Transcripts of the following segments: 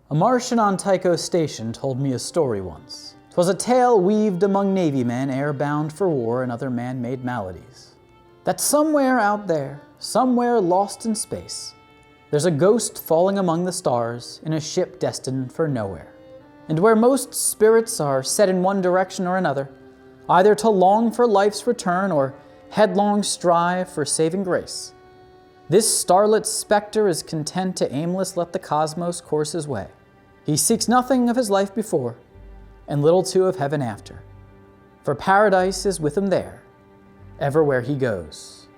A Martian on Tycho Station told me a story once. 'Twas a tale weaved among Navy men airbound for war and other man-made maladies. That somewhere out there, somewhere lost in space, there's a ghost falling among the stars in a ship destined for nowhere. And where most spirits are set in one direction or another, either to long for life's return or headlong strive for saving grace, this starlit specter is content to aimless let the cosmos course his way. He seeks nothing of his life before, and little too of heaven after. For paradise is with him there, everywhere he goes.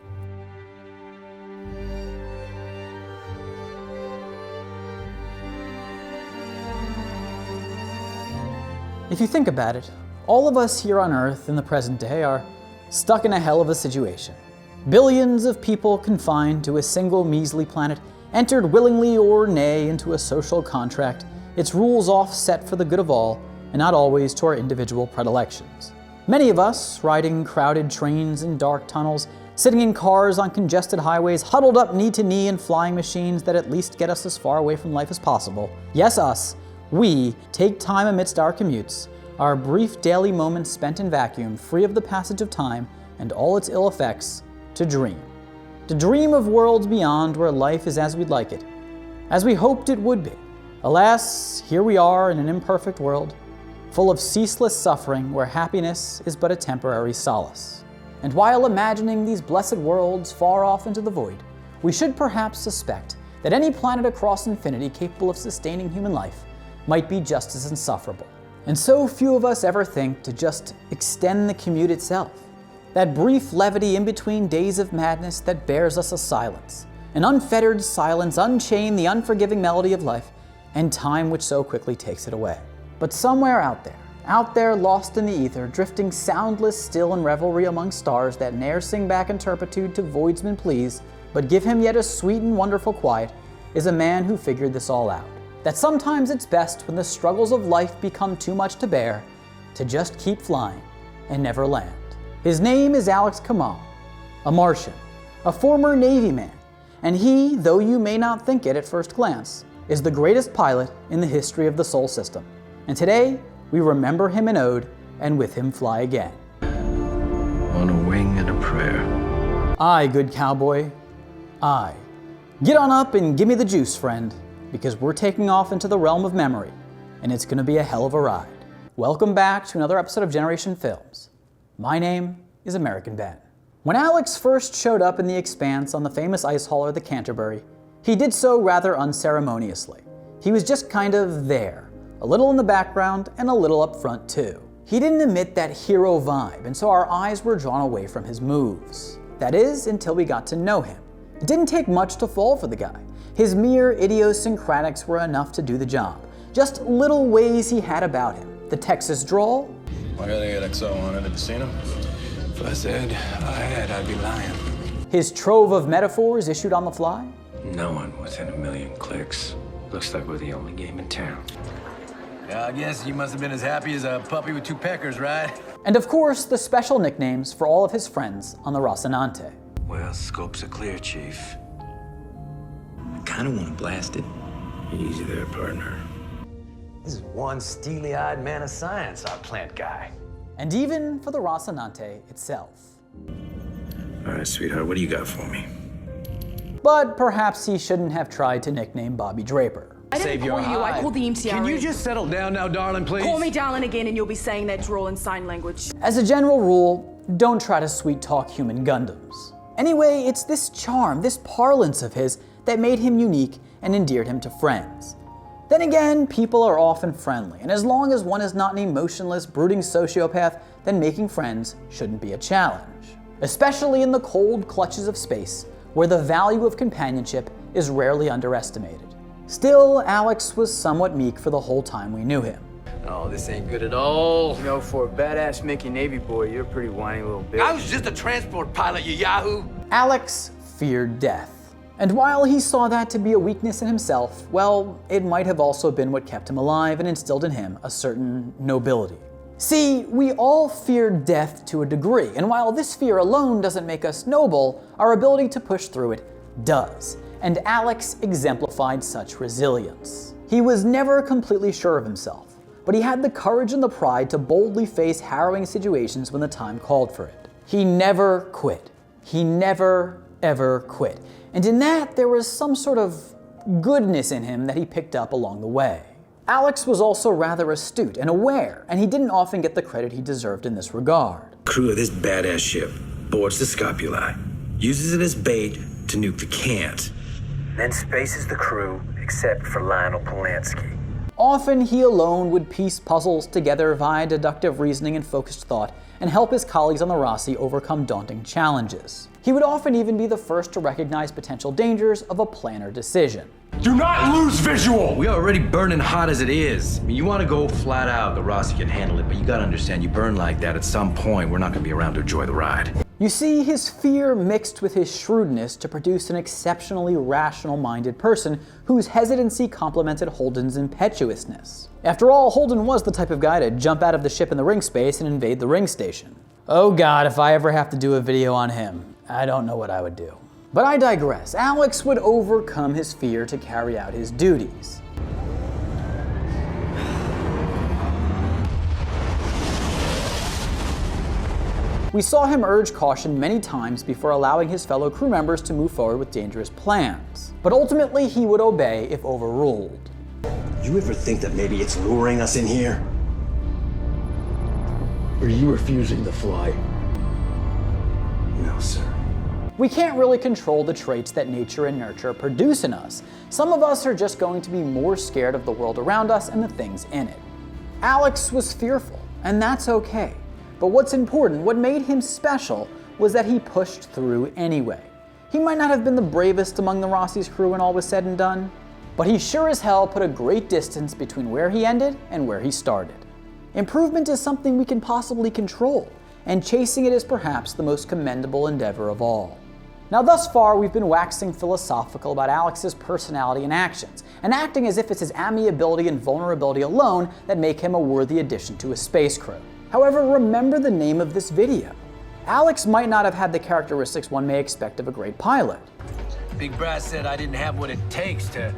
If you think about it, all of us here on Earth in the present day are stuck in a hell of a situation. Billions of people confined to a single measly planet, entered willingly or nay into a social contract, its rules offset for the good of all, and not always to our individual predilections. Many of us, riding crowded trains in dark tunnels, sitting in cars on congested highways, huddled up knee to knee in flying machines that at least get us as far away from life as possible. Yes, us, we take time amidst our commutes, our brief daily moments spent in vacuum, free of the passage of time and all its ill effects, to dream. To dream of worlds beyond where life is as we'd like it, as we hoped it would be. Alas, here we are in an imperfect world, full of ceaseless suffering where happiness is but a temporary solace. And while imagining these blessed worlds far off into the void, we should perhaps suspect that any planet across infinity capable of sustaining human life might be just as insufferable. And so few of us ever think to just extend the commute itself. That brief levity in between days of madness that bears us a silence, an unfettered silence, unchain the unforgiving melody of life, and time which so quickly takes it away. But somewhere out there lost in the ether, drifting soundless still in revelry among stars that ne'er sing back in turpitude to voidsman please, but give him yet a sweet and wonderful quiet, is a man who figured this all out. That sometimes it's best when the struggles of life become too much to bear, to just keep flying and never land. His name is Alex Kamal, a Martian, a former Navy man, and he, though you may not think it at first glance, is the greatest pilot in the history of the Sol system. And today, we remember him in ode, and with him fly again. On a wing and a prayer. Aye, good cowboy, aye. Get on up and give me the juice, friend, because we're taking off into the realm of memory, and it's gonna be a hell of a ride. Welcome back to another episode of Generation Films. My name is American Ben. When Alex first showed up in the Expanse on the famous ice hauler the Canterbury, he did so rather unceremoniously. He was just kind of there, a little in the background and a little up front too. He didn't emit that hero vibe, and so our eyes were drawn away from his moves. That is, until we got to know him. It didn't take much to fall for the guy. His mere idiosyncratics were enough to do the job. Just little ways he had about him. The Texas drawl. Why got the XO on it? Have you seen him? If I said I had, I'd be lying. His trove of metaphors issued on the fly. No one within a million clicks. Looks like we're the only game in town. Yeah, I guess you must have been as happy as a puppy with two peckers, right? And of course, the special nicknames for all of his friends on the Rocinante. Well, scopes are clear, Chief. I kinda wanna blast it. Easy there, partner. This is one steely-eyed man of science, our plant guy. And even for the Rocinante itself. All right, sweetheart, what do you got for me? But perhaps he shouldn't have tried to nickname Bobby Draper. I didn't call you, I called the MCR. Can you just settle down now, darling, please? Call me darling again and you'll be saying that drawl in sign language. As a general rule, don't try to sweet-talk human Gundams. Anyway, it's this charm, this parlance of his that made him unique and endeared him to friends. Then again, people are often friendly, and as long as one is not an emotionless, brooding sociopath, then making friends shouldn't be a challenge. Especially in the cold clutches of space, where the value of companionship is rarely underestimated. Still, Alex was somewhat meek for the whole time we knew him. Oh, this ain't good at all. You know, for a badass Mickey Navy boy, you're a pretty whiny little bitch. I was just a transport pilot, you yahoo! Alex feared death. And while he saw that to be a weakness in himself, well, it might have also been what kept him alive and instilled in him a certain nobility. See, we all fear death to a degree, and while this fear alone doesn't make us noble, our ability to push through it does. And Alex exemplified such resilience. He was never completely sure of himself, but he had the courage and the pride to boldly face harrowing situations when the time called for it. He never quit. He never, ever quit. And in that, there was some sort of goodness in him that he picked up along the way. Alex was also rather astute and aware, and he didn't often get the credit he deserved in this regard. Crew of this badass ship boards the Scopuli, uses it as bait to nuke the Cant, Then spaces the crew, except for Lionel Polanski. Often he alone would piece puzzles together via deductive reasoning and focused thought, and help his colleagues on the Rossi overcome daunting challenges. He would often even be the first to recognize potential dangers of a plan or decision. Do not lose visual! We already burning hot as it is. I mean, you want to go flat out, the Rossi can handle it, but you gotta understand, you burn like that, at some point, we're not gonna be around to enjoy the ride. You see, his fear mixed with his shrewdness to produce an exceptionally rational-minded person whose hesitancy complemented Holden's impetuousness. After all, Holden was the type of guy to jump out of the ship in the ring space and invade the ring station. Oh God, if I ever have to do a video on him, I don't know what I would do. But I digress. Alex would overcome his fear to carry out his duties. We saw him urge caution many times before allowing his fellow crew members to move forward with dangerous plans. But ultimately, he would obey if overruled. You ever think that maybe it's luring us in here? Or are you refusing to fly? No, sir. We can't really control the traits that nature and nurture produce in us. Some of us are just going to be more scared of the world around us and the things in it. Alex was fearful, and that's okay. But what's important, what made him special, was that he pushed through anyway. He might not have been the bravest among the Rossi's crew when all was said and done, but he sure as hell put a great distance between where he ended and where he started. Improvement is something we can possibly control, and chasing it is perhaps the most commendable endeavor of all. Now, thus far, we've been waxing philosophical about Alex's personality and actions, and acting as if it's his amiability and vulnerability alone that make him a worthy addition to a space crew. However, remember the name of this video. Alex might not have had the characteristics one may expect of a great pilot. Big Brass said I didn't have what it takes to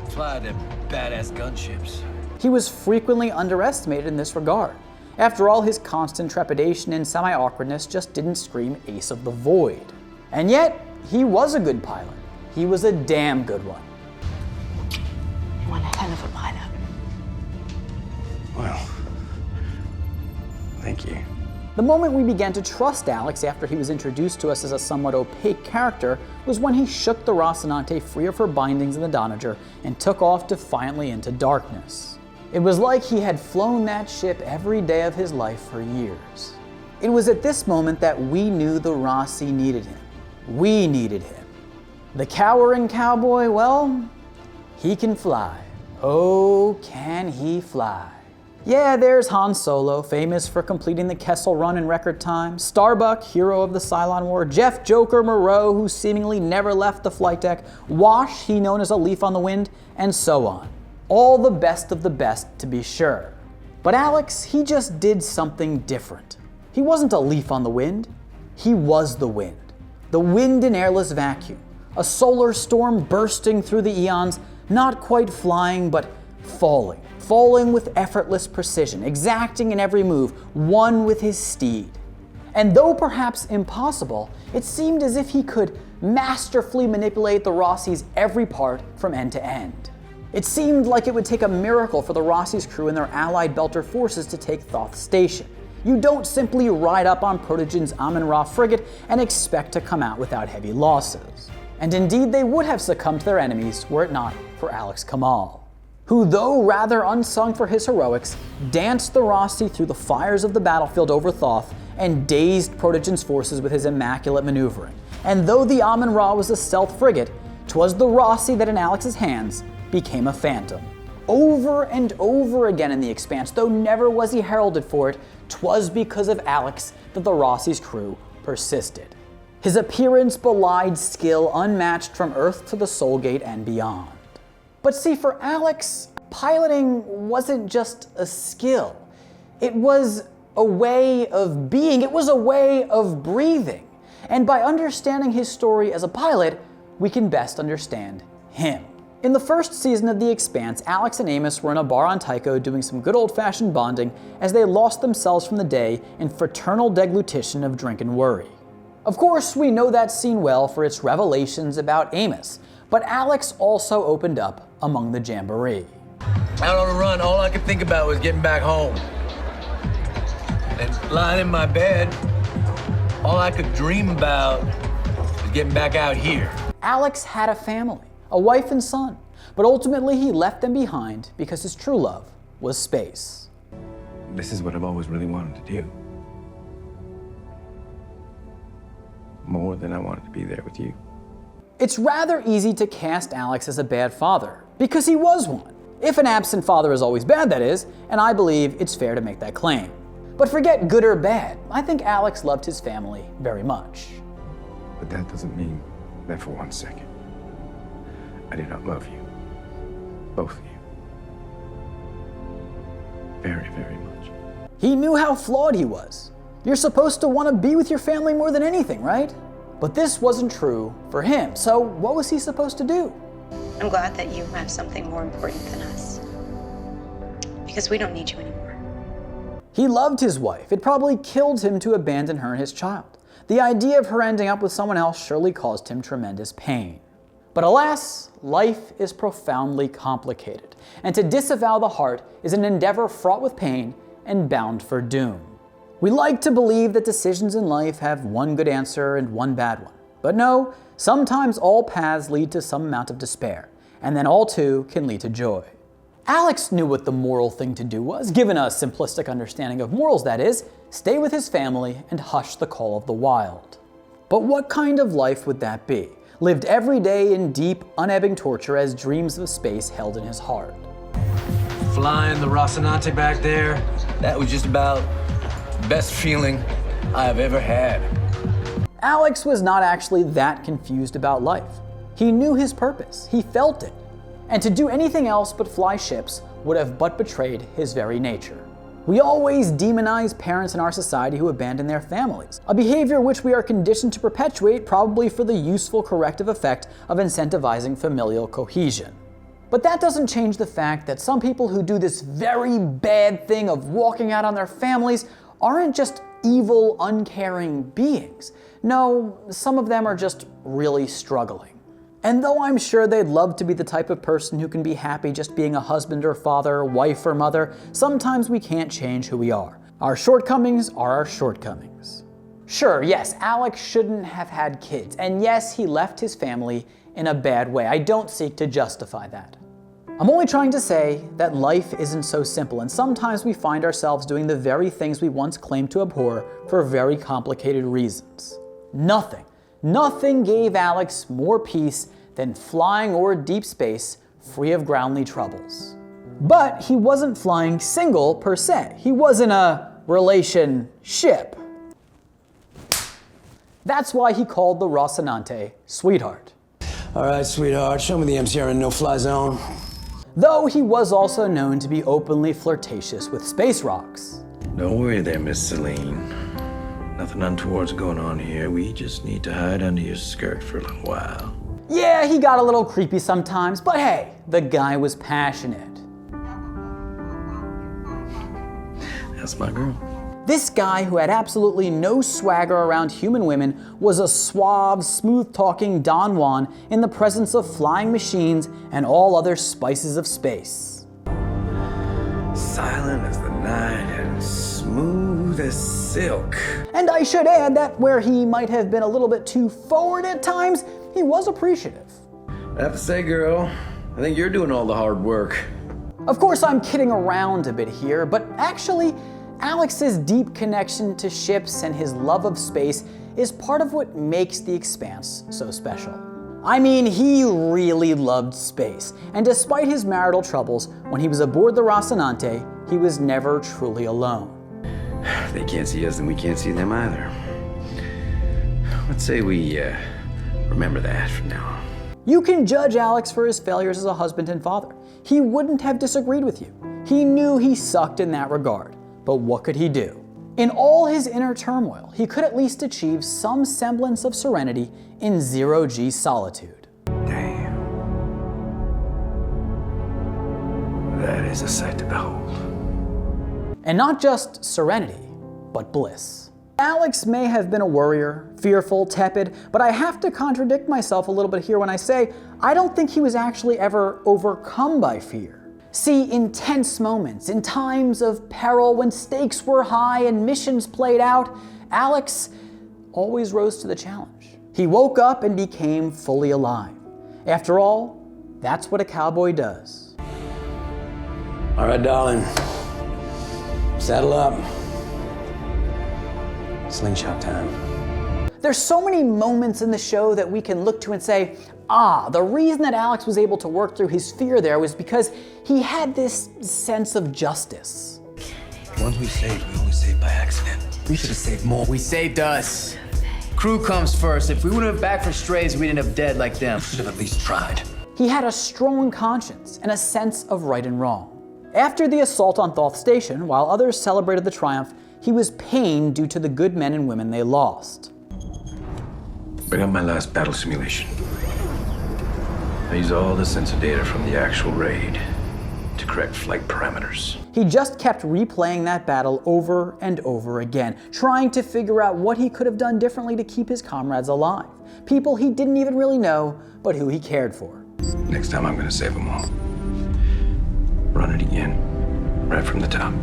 fly the badass gunships. He was frequently underestimated in this regard. After all, his constant trepidation and semi-awkwardness just didn't scream ace of the void. And yet, he was a good pilot. He was a damn good one. One hell of a pilot. Well, thank you. The moment we began to trust Alex after he was introduced to us as a somewhat opaque character was when he shook the Rocinante free of her bindings in the Donager and took off defiantly into darkness. It was like he had flown that ship every day of his life for years. It was at this moment that we knew the Rossi needed him. We needed him. The cowering cowboy, well, he can fly. Oh, can he fly. Yeah, there's Han Solo, famous for completing the Kessel Run in record time, Starbuck, hero of the Cylon War, Jeff Joker Moreau, who seemingly never left the flight deck, Wash, he known as a leaf on the wind, and so on. All the best of the best, to be sure. But Alex, he just did something different. He wasn't a leaf on the wind, he was the wind. The wind in airless vacuum, a solar storm bursting through the eons, not quite flying, but falling. Falling with effortless precision, exacting in every move, one with his steed. And though perhaps impossible, it seemed as if he could masterfully manipulate the Rossi's every part from end to end. It seemed like it would take a miracle for the Rossi's crew and their allied Belter forces to take Thoth Station. You don't simply ride up on Protogen's Amun-Ra frigate and expect to come out without heavy losses. And indeed, they would have succumbed to their enemies were it not for Alex Kamal, who, though rather unsung for his heroics, danced the Rossi through the fires of the battlefield over Thoth and dazed Protogen's forces with his immaculate maneuvering. And though the Amun-Ra was a stealth frigate, 'twas the Rossi that in Alex's hands became a phantom. Over and over again in the Expanse, though never was he heralded for it, 'twas because of Alex that the Rossi's crew persisted. His appearance belied skill unmatched from Earth to the Soul Gate and beyond. But see, for Alex, piloting wasn't just a skill. It was a way of being. It was a way of breathing. And by understanding his story as a pilot, we can best understand him. In the first season of The Expanse, Alex and Amos were in a bar on Tycho doing some good old-fashioned bonding as they lost themselves from the day in fraternal deglutition of drink and worry. Of course, we know that scene well for its revelations about Amos, but Alex also opened up among the jamboree. Out on a run, all I could think about was getting back home. And lying in my bed, all I could dream about was getting back out here. Alex had a family, a wife and son, but ultimately he left them behind because his true love was space. This is what I've always really wanted to do. More than I wanted to be there with you. It's rather easy to cast Alex as a bad father, because he was one. If an absent father is always bad, that is, and I believe it's fair to make that claim. But forget good or bad, I think Alex loved his family very much. But that doesn't mean that for 1 second I do not love you. Both of you. Very, very much. He knew how flawed he was. You're supposed to want to be with your family more than anything, right? But this wasn't true for him, so what was he supposed to do? I'm glad that you have something more important than us. Because we don't need you anymore. He loved his wife. It probably killed him to abandon her and his child. The idea of her ending up with someone else surely caused him tremendous pain. But alas, life is profoundly complicated, and to disavow the heart is an endeavor fraught with pain and bound for doom. We like to believe that decisions in life have one good answer and one bad one. But no, sometimes all paths lead to some amount of despair, and then all too can lead to joy. Alex knew what the moral thing to do was, given a simplistic understanding of morals that is, stay with his family and hush the call of the wild. But what kind of life would that be? Lived every day in deep, unebbing torture as dreams of space held in his heart. Flying the Rocinante back there, that was just about the best feeling I've ever had. Alex was not actually that confused about life. He knew his purpose, he felt it, and to do anything else but fly ships would have but betrayed his very nature. We always demonize parents in our society who abandon their families, a behavior which we are conditioned to perpetuate probably for the useful corrective effect of incentivizing familial cohesion. But that doesn't change the fact that some people who do this very bad thing of walking out on their families aren't just evil, uncaring beings. No, some of them are just really struggling. And though I'm sure they'd love to be the type of person who can be happy just being a husband or father, wife or mother, sometimes we can't change who we are. Our shortcomings are our shortcomings. Sure, yes, Alex shouldn't have had kids, and yes, he left his family in a bad way. I don't seek to justify that. I'm only trying to say that life isn't so simple, and sometimes we find ourselves doing the very things we once claimed to abhor for very complicated reasons. Nothing gave Alex more peace than flying o'er deep space free of groundly troubles. But he wasn't flying single per se. He was in a relationship. That's why he called the Rocinante Sweetheart. All right, sweetheart, show me the MCR in no-fly zone. Though he was also known to be openly flirtatious with space rocks. Don't worry there, Miss Celine. Nothing untoward's going on here. We just need to hide under your skirt for a little while. Yeah, he got a little creepy sometimes, but hey, the guy was passionate. That's my girl. This guy, who had absolutely no swagger around human women, was a suave, smooth-talking Don Juan in the presence of flying machines and all other spices of space. Silent as the night and smooth as silk. And I should add that where he might have been a little bit too forward at times, he was appreciative. I have to say, girl, I think you're doing all the hard work. Of course, I'm kidding around a bit here, but actually, Alex's deep connection to ships and his love of space is part of what makes The Expanse so special. I mean, he really loved space, and despite his marital troubles, when he was aboard the Rocinante, he was never truly alone. They can't see us and we can't see them either. Let's say we remember that from now on. You can judge Alex for his failures as a husband and father. He wouldn't have disagreed with you. He knew he sucked in that regard. But what could he do? In all his inner turmoil, he could at least achieve some semblance of serenity in zero-G solitude. Damn. is a sight to behold. And not just serenity, but bliss. Alex may have been a worrier, fearful, tepid, but I have to contradict myself a little bit here when I say I don't think he was actually ever overcome by fear. See, in tense moments, in times of peril, when stakes were high and missions played out, Alex always rose to the challenge. He woke up and became fully alive. After all, that's what a cowboy does. All right, darling. Saddle up. Slingshot time. There's so many moments in the show that we can look to and say, the reason that Alex was able to work through his fear there was because he had this sense of justice. The ones we saved, we only saved by accident. We should have saved more. We saved us. Crew comes first. If we would have been back for strays, we'd end up dead like them. Should have at least tried. He had a strong conscience and a sense of right and wrong. After the assault on Thoth Station, while others celebrated the triumph, he was pained due to the good men and women they lost. Bring up my last battle simulation. I use all the sensor data from the actual raid to correct flight parameters. He just kept replaying that battle over and over again, trying to figure out what he could have done differently to keep his comrades alive. People he didn't even really know, but who he cared for. Next time I'm gonna save them all. Run it again, right from the top.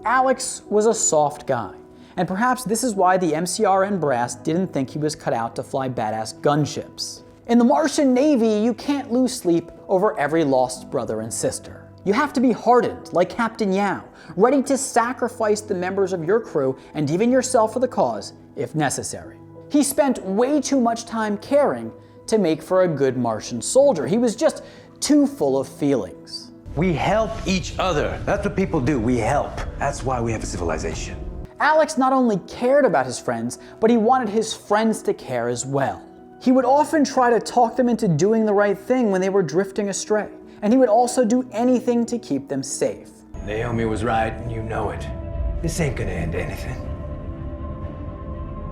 Alex was a soft guy, and perhaps this is why the MCRN brass didn't think he was cut out to fly badass gunships. In the Martian Navy, you can't lose sleep over every lost brother and sister. You have to be hardened, like Captain Yao, ready to sacrifice the members of your crew and even yourself for the cause, if necessary. He spent way too much time caring to make for a good Martian soldier. He was just too full of feelings. We help each other. That's what people do. We help. That's why we have a civilization. Alex not only cared about his friends, but he wanted his friends to care as well. He would often try to talk them into doing the right thing when they were drifting astray, and he would also do anything to keep them safe. Naomi was right, and you know it. This ain't gonna end anything.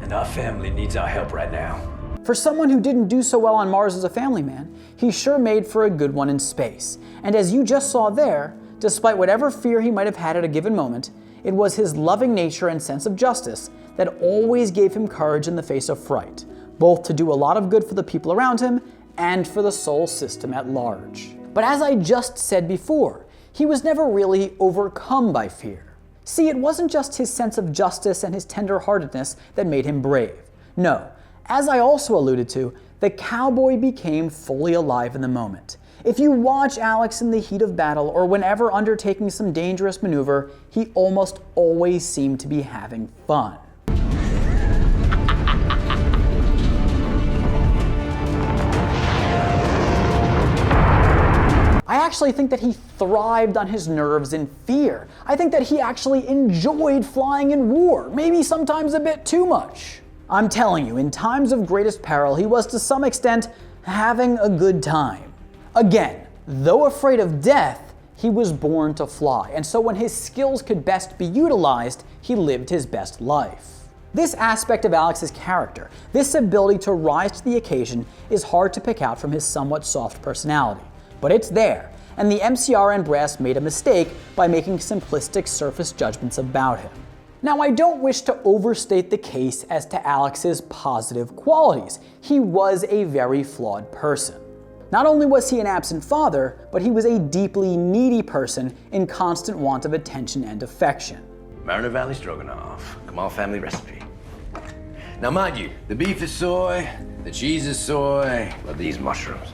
And our family needs our help right now. For someone who didn't do so well on Mars as a family man, he sure made for a good one in space. And as you just saw there, despite whatever fear he might have had at a given moment, it was his loving nature and sense of justice that always gave him courage in the face of fright, both to do a lot of good for the people around him and for the Sol system at large. But as I just said before, he was never really overcome by fear. See, it wasn't just his sense of justice and his tender-heartedness that made him brave. No, as I also alluded to, the cowboy became fully alive in the moment. If you watch Alex in the heat of battle or whenever undertaking some dangerous maneuver, he almost always seemed to be having fun. I actually think that he thrived on his nerves in fear. I think that he actually enjoyed flying in war, maybe sometimes a bit too much. I'm telling you, in times of greatest peril, he was to some extent having a good time. Again, though afraid of death, he was born to fly, and so when his skills could best be utilized, he lived his best life. This aspect of Alex's character, this ability to rise to the occasion, is hard to pick out from his somewhat soft personality. But it's there, and the MCRN brass made a mistake by making simplistic surface judgments about him. Now, I don't wish to overstate the case as to Alex's positive qualities. He was a very flawed person. Not only was he an absent father, but he was a deeply needy person in constant want of attention and affection. Mariner Valley Stroganoff, Kamal family recipe. Now mind you, the beef is soy, the cheese is soy, but these mushrooms.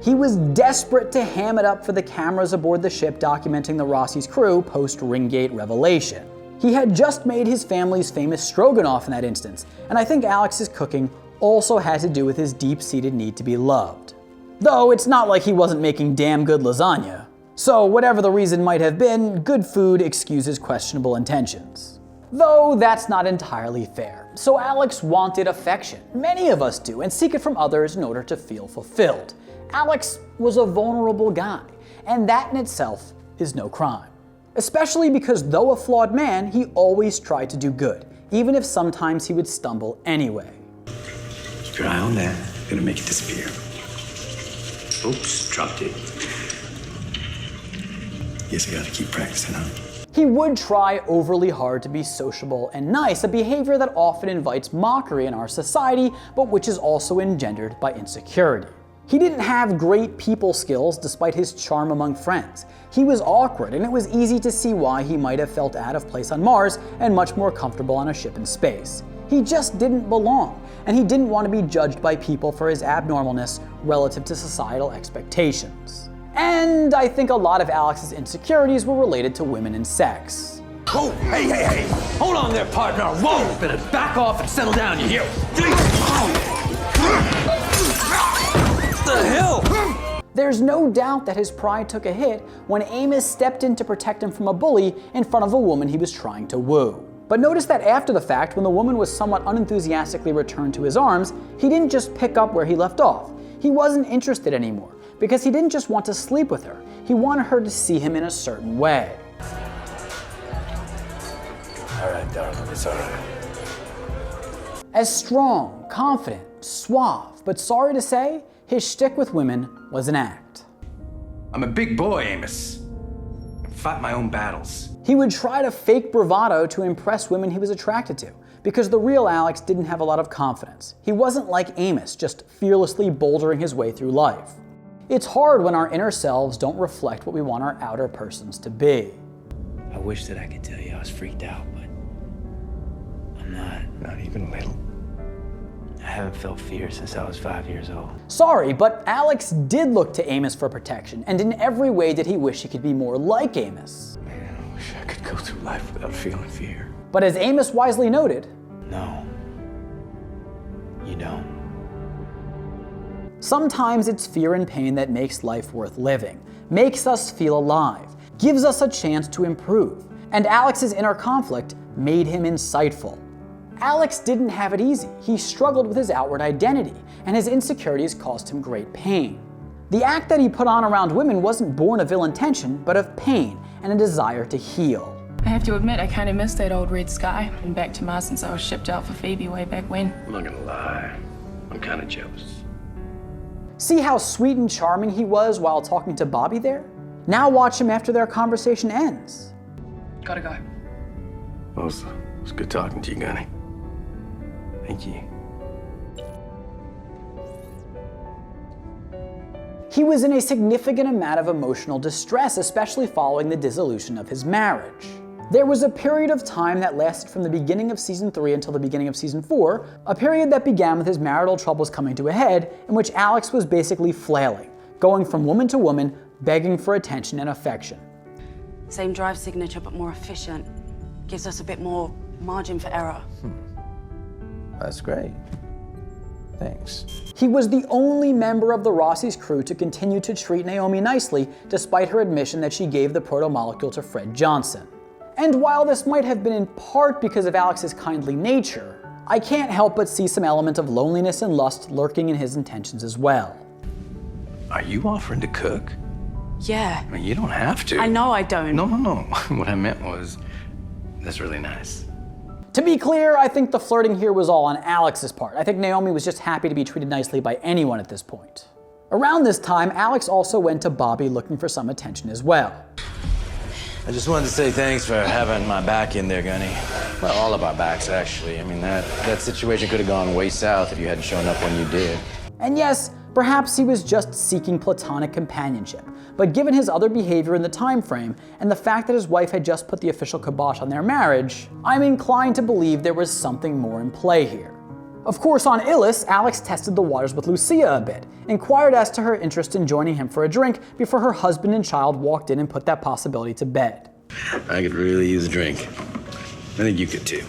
He was desperate to ham it up for the cameras aboard the ship documenting the Rossi's crew post-Ringgate revelation. He had just made his family's famous stroganoff in that instance, and I think Alex's cooking also had to do with his deep-seated need to be loved. Though it's not like he wasn't making damn good lasagna. So whatever the reason might have been, good food excuses questionable intentions. Though that's not entirely fair. So Alex wanted affection. Many of us do, and seek it from others in order to feel fulfilled. Alex was a vulnerable guy, and that in itself is no crime. Especially because though a flawed man, he always tried to do good, even if sometimes he would stumble anyway. Keep your eye on that. Gonna make it disappear. Oops, dropped it. Guess I gotta keep practicing, huh? He would try overly hard to be sociable and nice, a behavior that often invites mockery in our society, but which is also engendered by insecurity. He didn't have great people skills despite his charm among friends. He was awkward, and it was easy to see why he might have felt out of place on Mars and much more comfortable on a ship in space. He just didn't belong, and he didn't want to be judged by people for his abnormalness relative to societal expectations. And I think a lot of Alex's insecurities were related to women and sex. Oh, hey. Hold on there, partner. Whoa, better back off and settle down, you hear? What the hell? There's no doubt that his pride took a hit when Amos stepped in to protect him from a bully in front of a woman he was trying to woo. But notice that after the fact, when the woman was somewhat unenthusiastically returned to his arms, he didn't just pick up where he left off. He wasn't interested anymore, because he didn't just want to sleep with her. He wanted her to see him in a certain way. All right, darling, it's all right. As strong, confident, suave, but sorry to say, his shtick with women was an act. I'm a big boy, Amos. I fight my own battles. He would try to fake bravado to impress women he was attracted to, because the real Alex didn't have a lot of confidence. He wasn't like Amos, just fearlessly bouldering his way through life. It's hard when our inner selves don't reflect what we want our outer persons to be. I wish that I could tell you I was freaked out, but I'm not. Not even a little. I haven't felt fear since I was 5 years old. Sorry, but Alex did look to Amos for protection, and in every way did he wish he could be more like Amos. Man, I wish I could go through life without feeling fear. But as Amos wisely noted, No. You don't. sometimes it's fear and pain that makes life worth living, makes us feel alive, gives us a chance to improve. And Alex's inner conflict made him insightful. Alex didn't have it easy. He struggled with his outward identity, and his insecurities caused him great pain. The act that he put on around women wasn't born of ill intention, but of pain and a desire to heal. I have to admit, I kind of miss that old red sky. Been back to Mars since I was shipped out for Phoebe way back when. I'm not gonna lie. I'm kind of jealous. See how sweet and charming he was while talking to Bobby there? Now watch him after their conversation ends. Gotta go. Well, it was good talking to you, Gunny. Thank you. He was in a significant amount of emotional distress, especially following the dissolution of his marriage. There was a period of time that lasted from the beginning of season 3 until the beginning of season 4, a period that began with his marital troubles coming to a head, in which Alex was basically flailing, going from woman to woman, begging for attention and affection. Same drive signature, but more efficient. Gives us a bit more margin for error. That's great. Thanks. He was the only member of the Rossi's crew to continue to treat Naomi nicely, despite her admission that she gave the proto-molecule to Fred Johnson. And while this might have been in part because of Alex's kindly nature, I can't help but see some element of loneliness and lust lurking in his intentions as well. Are you offering to cook? Yeah. I mean, you don't have to. I know I don't. No. What I meant was, that's really nice. To be clear, I think the flirting here was all on Alex's part. I think Naomi was just happy to be treated nicely by anyone at this point. Around this time, Alex also went to Bobby looking for some attention as well. I just wanted to say thanks for having my back in there, Gunny. Well, all of our backs, actually. I mean, that situation could have gone way south if you hadn't shown up when you did. And yes, perhaps he was just seeking platonic companionship, but given his other behavior in the time frame and the fact that his wife had just put the official kibosh on their marriage, I'm inclined to believe there was something more in play here. Of course, on Illis, Alex tested the waters with Lucia a bit, inquired as to her interest in joining him for a drink before her husband and child walked in and put that possibility to bed. I could really use a drink. I think you could too.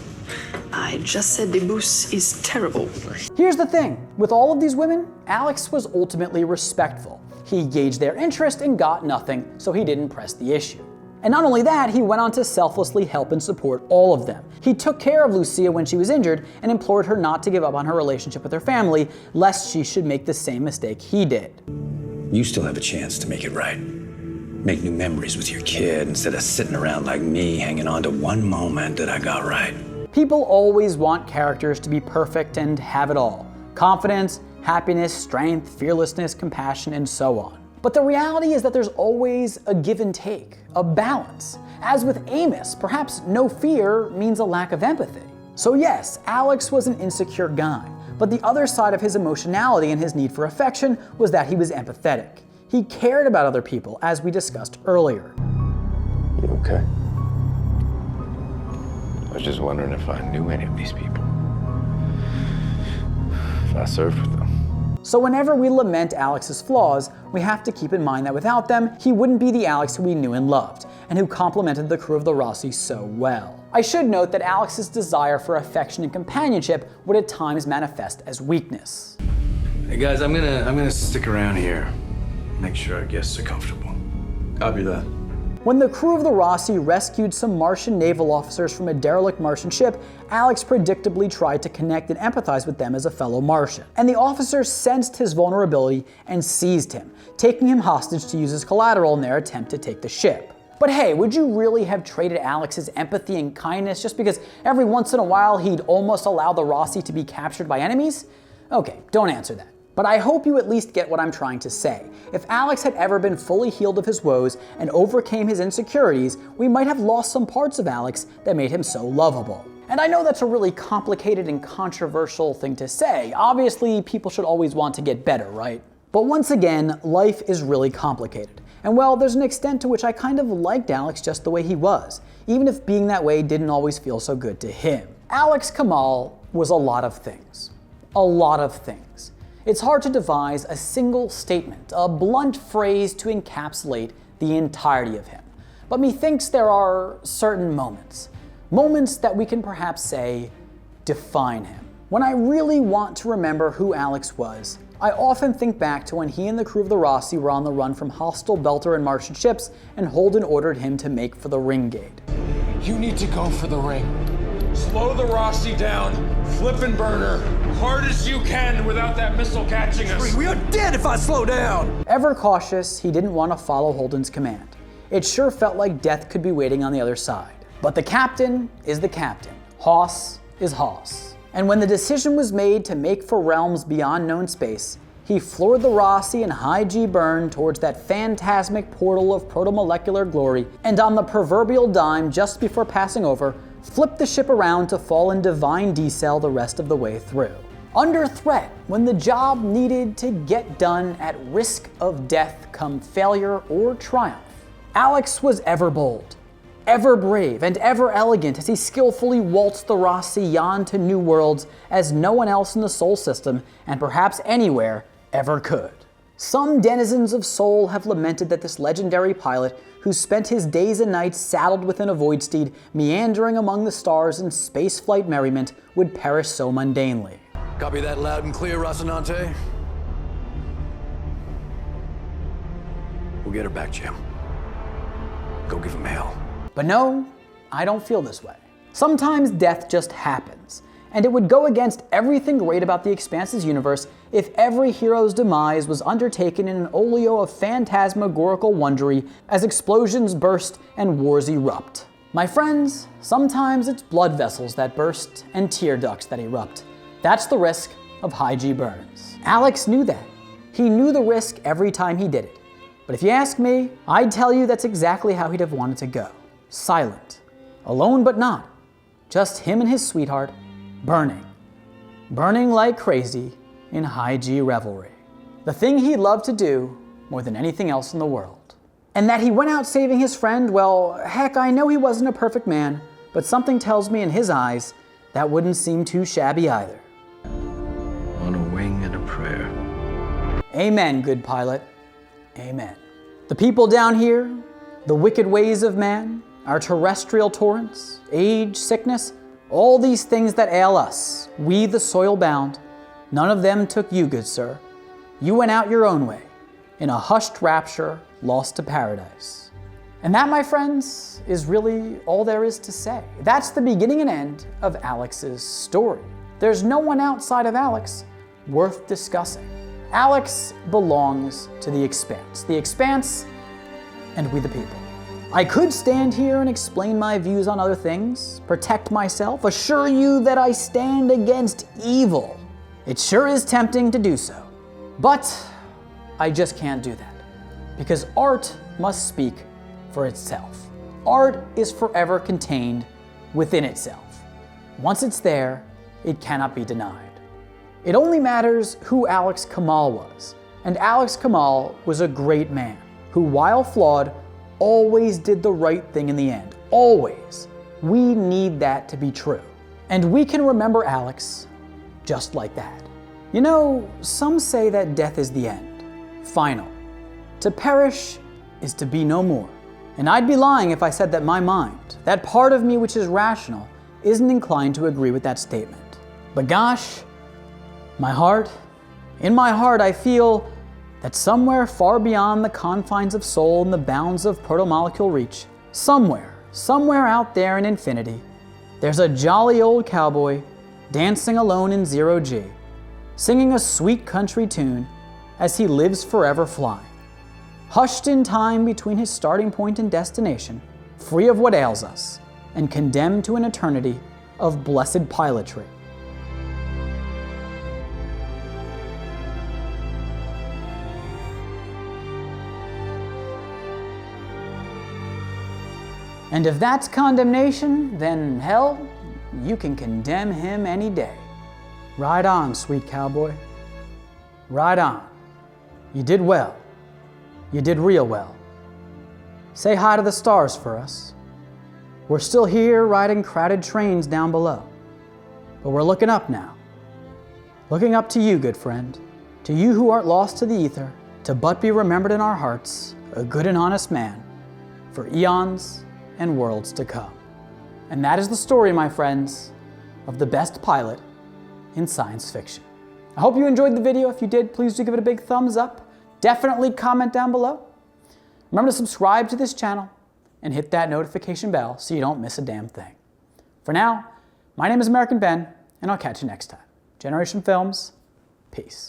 I just said the booze is terrible. Here's the thing, with all of these women, Alex was ultimately respectful. He gauged their interest and got nothing, so he didn't press the issue. And not only that, he went on to selflessly help and support all of them. He took care of Lucia when she was injured and implored her not to give up on her relationship with her family, lest she should make the same mistake he did. You still have a chance to make it right. Make new memories with your kid instead of sitting around like me hanging on to one moment that I got right. People always want characters to be perfect and have it all. Confidence, happiness, strength, fearlessness, compassion, and so on. But the reality is that there's always a give and take, a balance. As with Amos, perhaps no fear means a lack of empathy. So yes, Alex was an insecure guy, but the other side of his emotionality and his need for affection was that he was empathetic. He cared about other people, as we discussed earlier. You okay? I was just wondering if I knew any of these people. If I served with them. So whenever we lament Alex's flaws, we have to keep in mind that without them, he wouldn't be the Alex who we knew and loved, and who complimented the crew of the Rossi so well. I should note that Alex's desire for affection and companionship would at times manifest as weakness. Hey guys, I'm gonna stick around here. Make sure our guests are comfortable. Copy that. When the crew of the Rossi rescued some Martian naval officers from a derelict Martian ship, Alex predictably tried to connect and empathize with them as a fellow Martian. And the officers sensed his vulnerability and seized him, taking him hostage to use as collateral in their attempt to take the ship. But hey, would you really have traded Alex's empathy and kindness just because every once in a while he'd almost allow the Rossi to be captured by enemies? Okay, don't answer that. But I hope you at least get what I'm trying to say. If Alex had ever been fully healed of his woes and overcame his insecurities, we might have lost some parts of Alex that made him so lovable. And I know that's a really complicated and controversial thing to say. Obviously, people should always want to get better, right? But once again, life is really complicated. And well, there's an extent to which I kind of liked Alex just the way he was, even if being that way didn't always feel so good to him. Alex Kamal was a lot of things. A lot of things. It's hard to devise a single statement, a blunt phrase to encapsulate the entirety of him. But methinks there are certain moments that we can perhaps say define him. When I really want to remember who Alex was, I often think back to when he and the crew of the Rossi were on the run from hostile Belter and Martian ships, and Holden ordered him to make for the ring gate. You need to go for the ring. Slow the Rossi down, flip and burn her, hard as you can without that missile catching us. We are dead if I slow down! Ever cautious, he didn't want to follow Holden's command. It sure felt like death could be waiting on the other side. But the captain is the captain. Hoss is Hoss. And when the decision was made to make for realms beyond known space, he floored the Rossi and high G burn towards that phantasmic portal of protomolecular glory, and on the proverbial dime just before passing over, flipped the ship around to fall in divine decel the rest of the way through. Under threat, when the job needed to get done at risk of death come failure or triumph, Alex was ever bold, ever brave, and ever elegant as he skillfully waltzed the Rossi on to new worlds as no one else in the Sol system, and perhaps anywhere, ever could. Some denizens of Sol have lamented that this legendary pilot, who spent his days and nights saddled within a void steed, meandering among the stars in spaceflight merriment, would perish so mundanely. Copy that loud and clear, Rocinante. We'll get her back, Jim. Go give him hell. But no, I don't feel this way. Sometimes death just happens, and it would go against everything great about the Expanse's universe if every hero's demise was undertaken in an olio of phantasmagorical wondery as explosions burst and wars erupt. My friends, sometimes it's blood vessels that burst and tear ducts that erupt. That's the risk of high G burns. Alex knew that. He knew the risk every time he did it. But if you ask me, I'd tell you that's exactly how he'd have wanted to go. Silent. Alone but not. Just him and his sweetheart, burning. Burning like crazy in high G revelry. The thing he'd love to do more than anything else in the world. And that he went out saving his friend, well, heck, I know he wasn't a perfect man, but something tells me in his eyes that wouldn't seem too shabby either. On a wing and a prayer. Amen, good pilot. Amen. The people down here, the wicked ways of man, our terrestrial torrents, age, sickness, all these things that ail us, we the soil bound, none of them took you, good sir. You went out your own way, in a hushed rapture, lost to paradise. And that, my friends, is really all there is to say. That's the beginning and end of Alex's story. There's no one outside of Alex worth discussing. Alex belongs to the Expanse, and we the people. I could stand here and explain my views on other things, protect myself, assure you that I stand against evil. It sure is tempting to do so, but I just can't do that. because art must speak for itself. Art is forever contained within itself. Once it's there, it cannot be denied. It only matters who Alex Kamal was, and Alex Kamal was a great man who, while flawed, always did the right thing in the end. Always. We need that to be true. And we can remember Alex just like that. You know, some say that death is the end, final. To perish is to be no more. And I'd be lying if I said that my mind, that part of me which is rational, isn't inclined to agree with that statement. But gosh, in my heart I feel that somewhere far beyond the confines of soul and the bounds of protomolecule reach, somewhere out there in infinity, there's a jolly old cowboy dancing alone in zero G, singing a sweet country tune as he lives forever flying, hushed in time between his starting point and destination, free of what ails us, and condemned to an eternity of blessed pilotry. And if that's condemnation, then hell, you can condemn him any day. Ride on, sweet cowboy. Ride on. You did well. You did real well. Say hi to the stars for us. We're still here riding crowded trains down below, but we're looking up now. Looking up to you, good friend, to you who art lost to the ether, to but be remembered in our hearts, a good and honest man, for eons and worlds to come. And that is the story, my friends, of the best pilot in science fiction. I hope you enjoyed the video. If you did, please do give it a big thumbs up. Definitely comment down below. Remember to subscribe to this channel and hit that notification bell so you don't miss a damn thing. For now, my name is American Ben, and I'll catch you next time. Generation Films, peace.